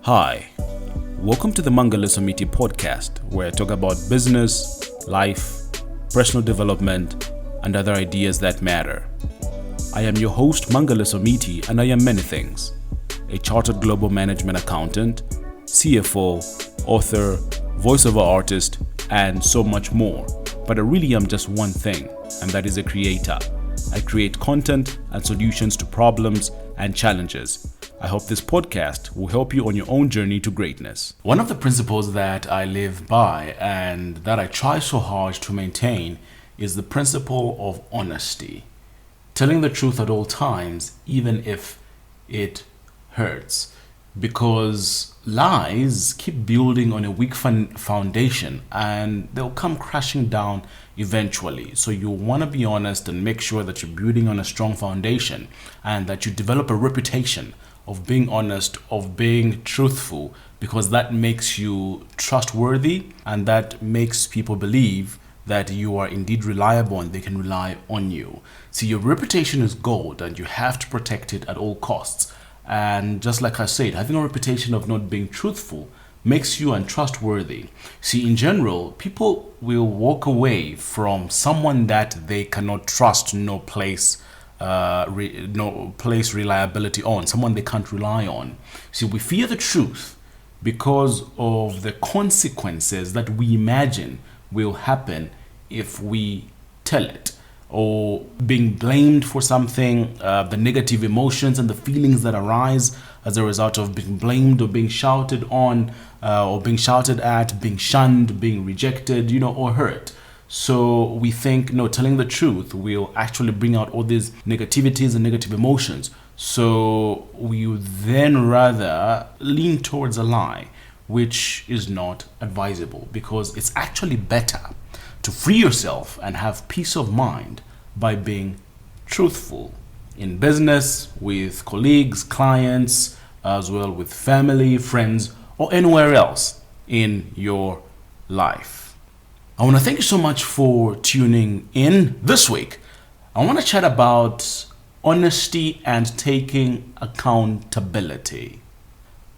Hi, welcome to the Mangala Samiti podcast, where I talk about business, life, personal development, and other ideas that matter. I am your host, Mangala Samiti, and I am many things: a chartered global management accountant, CFO, author, voiceover artist, and so much more. But I really am just one thing, and that is a creator. I create content and solutions to problems and challenges. I hope this podcast will help you on your own journey to greatness. One of the principles that I live by and that I try so hard to maintain is the principle of honesty. Telling the truth at all times, even if it hurts. Because lies keep building on a weak foundation and they'll come crashing down eventually. So you want to be honest and make sure that you're building on a strong foundation and that you develop a reputation of being honest, of being truthful, because that makes you trustworthy and that makes people believe that you are indeed reliable and they can rely on you. See, your reputation is gold and you have to protect it at all costs. And just like I said, having a reputation of not being truthful makes you untrustworthy. See, in general, people will walk away from someone that they cannot trust, no place reliability on, someone they can't rely on. See, we fear the truth because of the consequences that we imagine will happen if we tell it, or being blamed for something, the negative emotions and the feelings that arise as a result of being blamed or being shouted on, or being shouted at, being shunned, being rejected, or hurt. So we think, no, telling the truth will actually bring out all these negativities and negative emotions. So we would then rather lean towards a lie, which is not advisable, because it's actually better to free yourself and have peace of mind by being truthful in business, with colleagues, clients, as well with family, friends, or anywhere else in your life. I want to thank you so much for tuning in this week. I want to chat about honesty and taking accountability.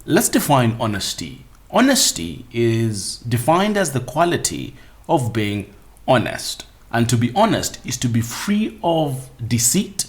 Let's define honesty. Honesty is defined as the quality of being honest. And to be honest is to be free of deceit,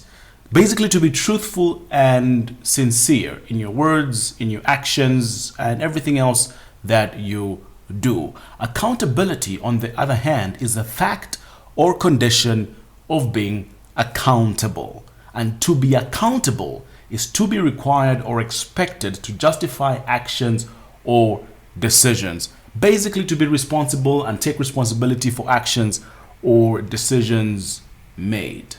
basically to be truthful and sincere in your words, in your actions, and everything else that you do. Accountability, on the other hand, is a fact or condition of being accountable. And to be accountable is to be required or expected to justify actions or decisions. Basically, to be responsible and take responsibility for actions or decisions made.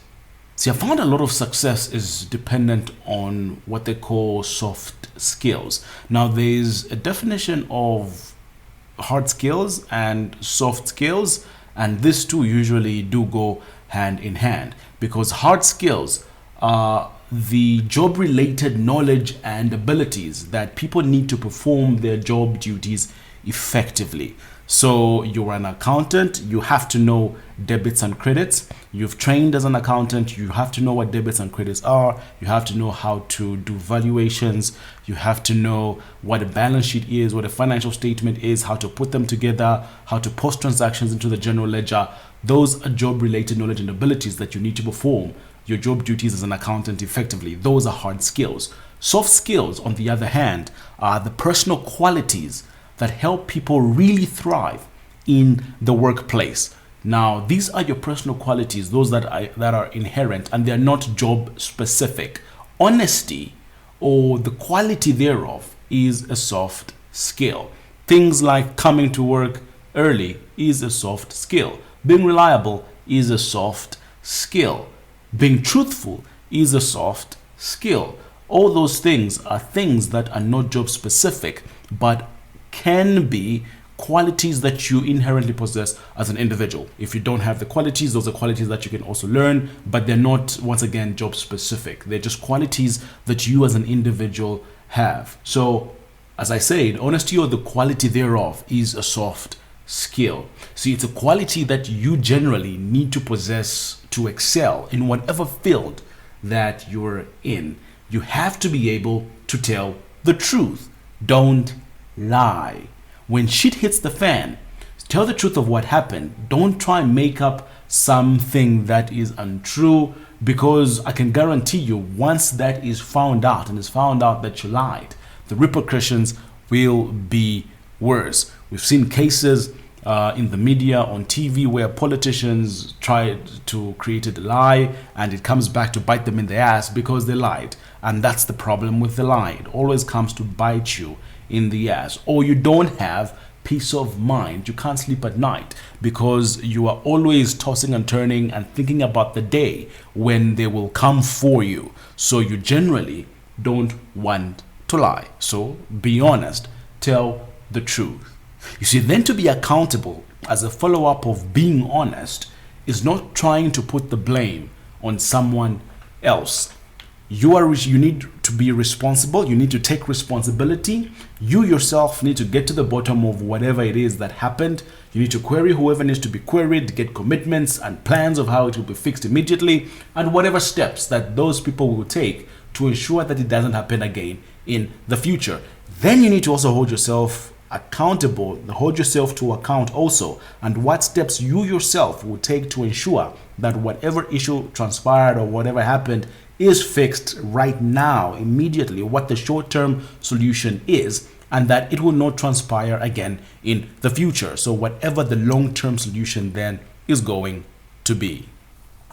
See, I found a lot of success is dependent on what they call soft skills. Now, there's a definition of hard skills and soft skills, and these two usually do go hand in hand, because hard skills are the job related knowledge and abilities that people need to perform their job duties effectively. So you're an accountant, you have to know debits and credits. You've trained as an accountant, you have to know what debits and credits are. You have to know how to do valuations. You have to know what a balance sheet is, what a financial statement is, how to put them together, how to post transactions into the general ledger. Those are job related knowledge and abilities that you need to perform your job duties as an accountant effectively. Those are hard skills. Soft skills, on the other hand, are the personal qualities that help people really thrive in the workplace. Now, these are your personal qualities, those that are inherent, and they're not job specific. Honesty, or the quality thereof, is a soft skill. Things like coming to work early is a soft skill. Being reliable is a soft skill. Being truthful is a soft skill. All those things are things that are not job specific, but can be qualities that you inherently possess as an individual. If you don't have the qualities, those are qualities that you can also learn, but they're not, once again, job specific. They're just qualities that you as an individual have. So, as I said, honesty, or the quality thereof, is a soft skill. See, it's a quality that you generally need to possess to excel in whatever field that you're in. You have to be able to tell the truth Don't lie. When shit hits the fan, tell the truth of what happened. Don't try and make up something that is untrue, because I can guarantee you, once that is found out and it's found out that you lied, the repercussions will be worse. We've seen cases in the media, on TV, where politicians try to create a lie and it comes back to bite them in the ass because they lied. And that's the problem with the lie. It always comes to bite you in the ass. Or you don't have peace of mind. You can't sleep at night because you are always tossing and turning and thinking about the day when they will come for you. So you generally don't want to lie. So be honest. Tell the truth. You see, then to be accountable as a follow-up of being honest is not trying to put the blame on someone else. You need to be responsible. You need to take responsibility. You yourself need to get to the bottom of whatever it is that happened. You need to query whoever needs to be queried, get commitments and plans of how it will be fixed immediately, and whatever steps that those people will take to ensure that it doesn't happen again in the future. Then you need to also hold yourself accountable, hold yourself to account also, and what steps you yourself will take to ensure that whatever issue transpired or whatever happened is fixed right now, immediately, what the short-term solution is, and that it will not transpire again in the future. So whatever the long-term solution then is going to be.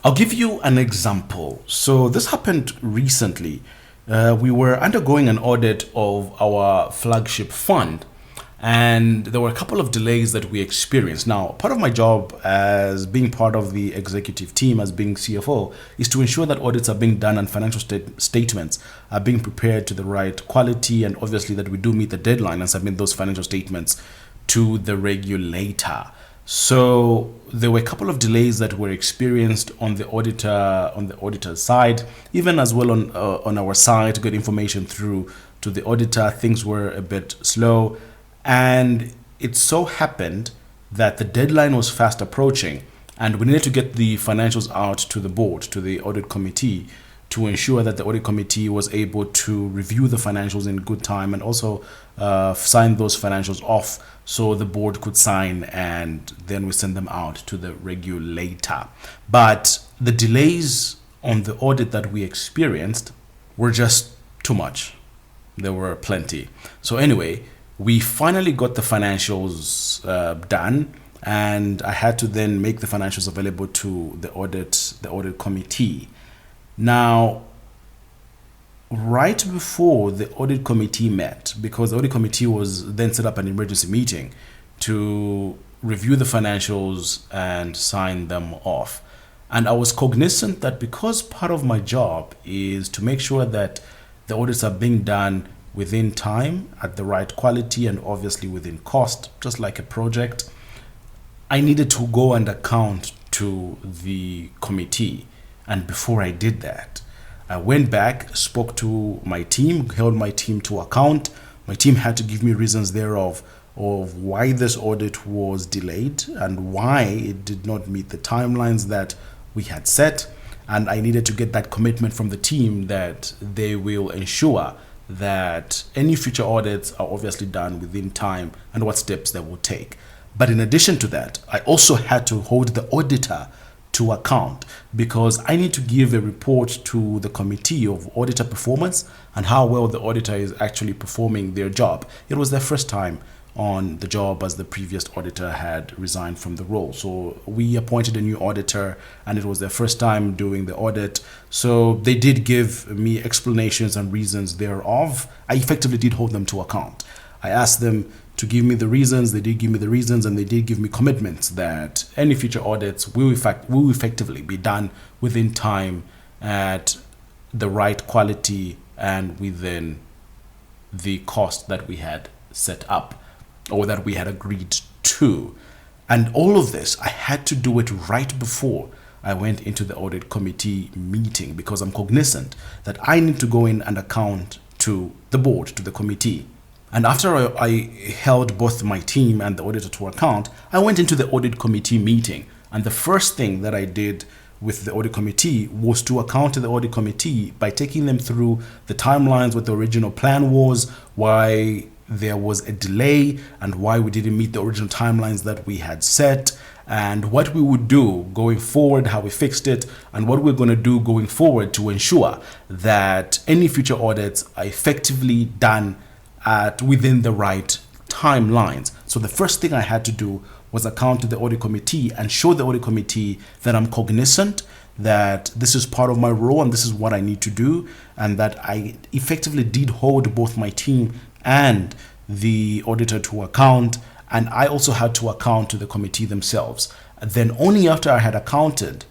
I'll give you an example. So this happened recently. We were undergoing an audit of our flagship fund, and there were a couple of delays that we experienced. Now, part of my job as being part of the executive team, as being CFO, is to ensure that audits are being done and financial statements are being prepared to the right quality, and obviously that we do meet the deadline and submit those financial statements to the regulator. So there were a couple of delays that were experienced on the auditor's side, even as well on our side to get information through to the auditor. Things were a bit slow. And it so happened that the deadline was fast approaching, and we needed to get the financials out to the board, to the audit committee, to ensure that the audit committee was able to review the financials in good time and also sign those financials off so the board could sign, and then we send them out to the regulator. But the delays on the audit that we experienced were just too much. There were plenty. So anyway, we finally got the financials done, and I had to then make the financials available to the audit committee. Now, right before the audit committee met, because the audit committee was then set up an emergency meeting to review the financials and sign them off. And I was cognizant that because part of my job is to make sure that the audits are being done within time, at the right quality, and obviously within cost, just like a project, I needed to go and account to the committee. And before I did that, I went back, spoke to my team, held my team to account. My team had to give me reasons thereof of why this audit was delayed and why it did not meet the timelines that we had set. And I needed to get that commitment from the team that they will ensure that any future audits are obviously done within time and what steps they will take. But in addition to that, I also had to hold the auditor to account, because I need to give a report to the committee of auditor performance and how well the auditor is actually performing their job. It was their first time on the job, as the previous auditor had resigned from the role. So we appointed a new auditor, and it was their first time doing the audit. So they did give me explanations and reasons thereof. I effectively did hold them to account. I asked them to give me the reasons. They did give me the reasons, and they did give me commitments that any future audits will effectively be done within time, at the right quality, and within the cost that we had set up, or that we had agreed to. And all of this, I had to do it right before I went into the audit committee meeting, because I'm cognizant that I need to go in and account to the board, to the committee. And after I held both my team and the auditor to account, I went into the audit committee meeting. And the first thing that I did with the audit committee was to account to the audit committee by taking them through the timelines, what the original plan was, why there was a delay and why we didn't meet the original timelines that we had set, and what we would do going forward, how we fixed it, and what we're going to do going forward to ensure that any future audits are effectively done within the right timelines. So the first thing I had to do was account to the audit committee and show the audit committee that I'm cognizant that this is part of my role and this is what I need to do, and that I effectively did hold both my team and the auditor to account, and I also had to account to the committee themselves. Then only after I had accounted,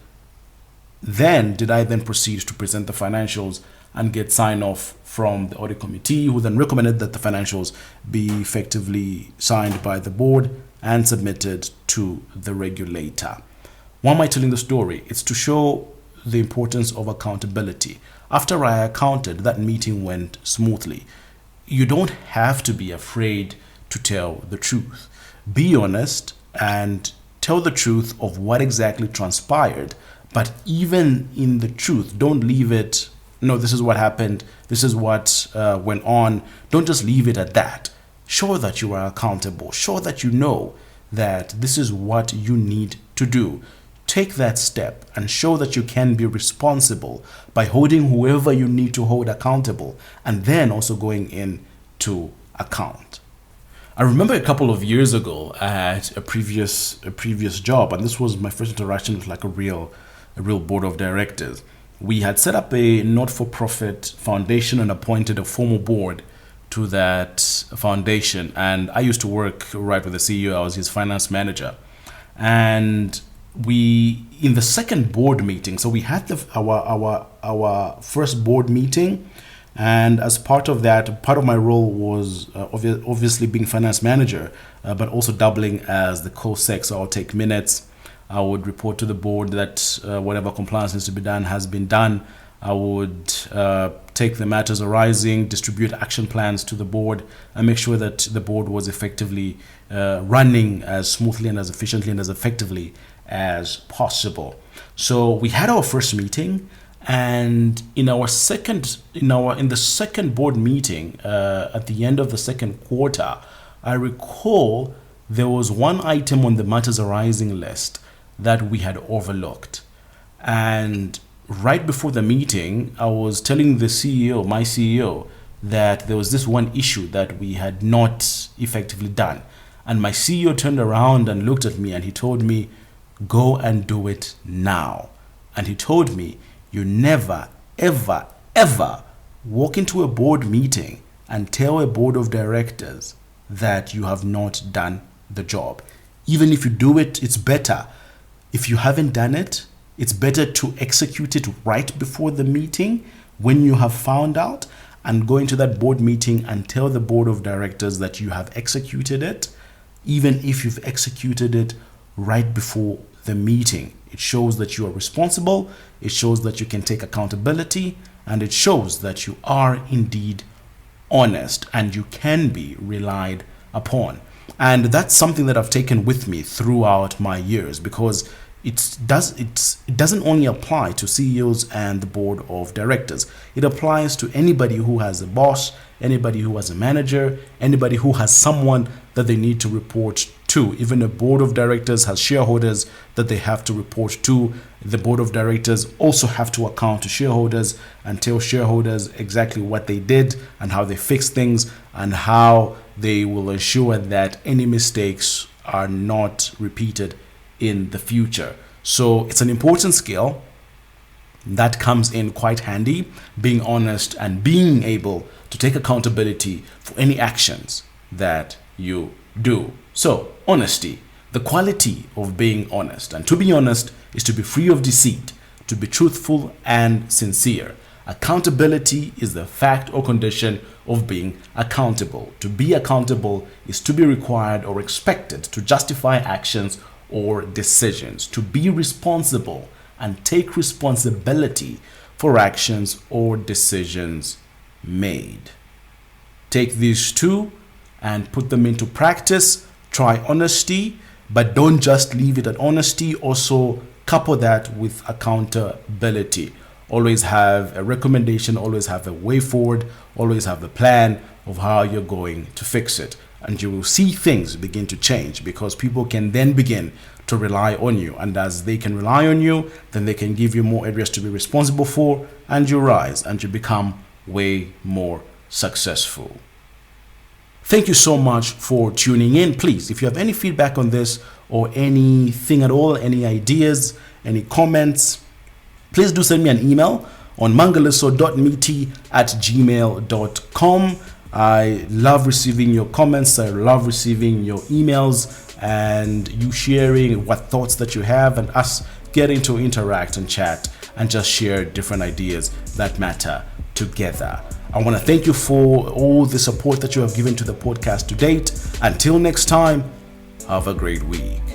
then did I then proceed to present the financials and get sign off from the audit committee, who then recommended that the financials be effectively signed by the board and submitted to the regulator. Why am I telling the story? It's to show the importance of accountability. After I accounted, that meeting went smoothly. You don't have to be afraid to tell the truth. Be honest and tell the truth of what exactly transpired. But even in the truth, don't leave it, no, this is what happened, this is what went on. Don't just leave it at that. Show that you are accountable. Show that you know that this is what you need to do. Take that step and show that you can be responsible by holding whoever you need to hold accountable, and then also going in to account. I remember a couple of years ago at a previous job, and this was my first interaction with like a real board of directors. We had set up a not-for-profit foundation and appointed a formal board to that foundation. And I used to work right with the CEO. I was his finance manager. And we, in the second board meeting, so we had our first board meeting, and as part of that, part of my role was obviously being finance manager, but also doubling as the co-sec. So I'll take minutes. I would report to the board that whatever compliance needs to be done has been done. I would take the matters arising, distribute action plans to the board, and make sure that the board was effectively running as smoothly and as efficiently and as effectively as possible. So we had our first meeting, and in the second board meeting, at the end of the second quarter, I recall there was one item on the matters arising list that we had overlooked. And right before the meeting, I was telling the CEO, my CEO, that there was this one issue that we had not effectively done. And my CEO turned around and looked at me and he told me, go and do it now. And he told me, you never, ever, ever walk into a board meeting and tell a board of directors that you have not done the job. Even if you do it, it's better. If you haven't done it, it's better to execute it right before the meeting when you have found out, and go into that board meeting and tell the board of directors that you have executed it, even if you've executed it right before the meeting. It shows that you are responsible, it shows that you can take accountability, and it shows that you are indeed honest and you can be relied upon. And that's something that I've taken with me throughout my years, because it doesn't only apply to CEOs and the board of directors. It applies to anybody who has a boss, anybody who has a manager, anybody who has someone that they need to report to. Even a board of directors has shareholders that they have to report to. The board of directors also have to account to shareholders and tell shareholders exactly what they did and how they fixed things and how they will ensure that any mistakes are not repeated in the future. So it's an important skill that comes in quite handy, being honest and being able to take accountability for any actions that you do. So honesty, the quality of being honest. And to be honest is to be free of deceit, to be truthful and sincere. Accountability is the fact or condition of being accountable. To be accountable is to be required or expected to justify actions or decisions. To be responsible and take responsibility for actions or decisions made. Take these two and put them into practice. Try honesty, but don't just leave it at honesty. Also couple that with accountability. Always have a recommendation, always have a way forward, always have a plan, of how you're going to fix it. And you will see things begin to change because people can then begin to rely on you. And as they can rely on you, then they can give you more areas to be responsible for, and you rise and you become way more successful. Thank you so much for tuning in. Please, if you have any feedback on this or anything at all, any ideas, any comments, please do send me an email on mangaliso.miti@gmail.com. I love receiving your comments. I love receiving your emails and you sharing what thoughts that you have and us getting to interact and chat and just share different ideas that matter together. I want to thank you for all the support that you have given to the podcast to date. Until next time, have a great week.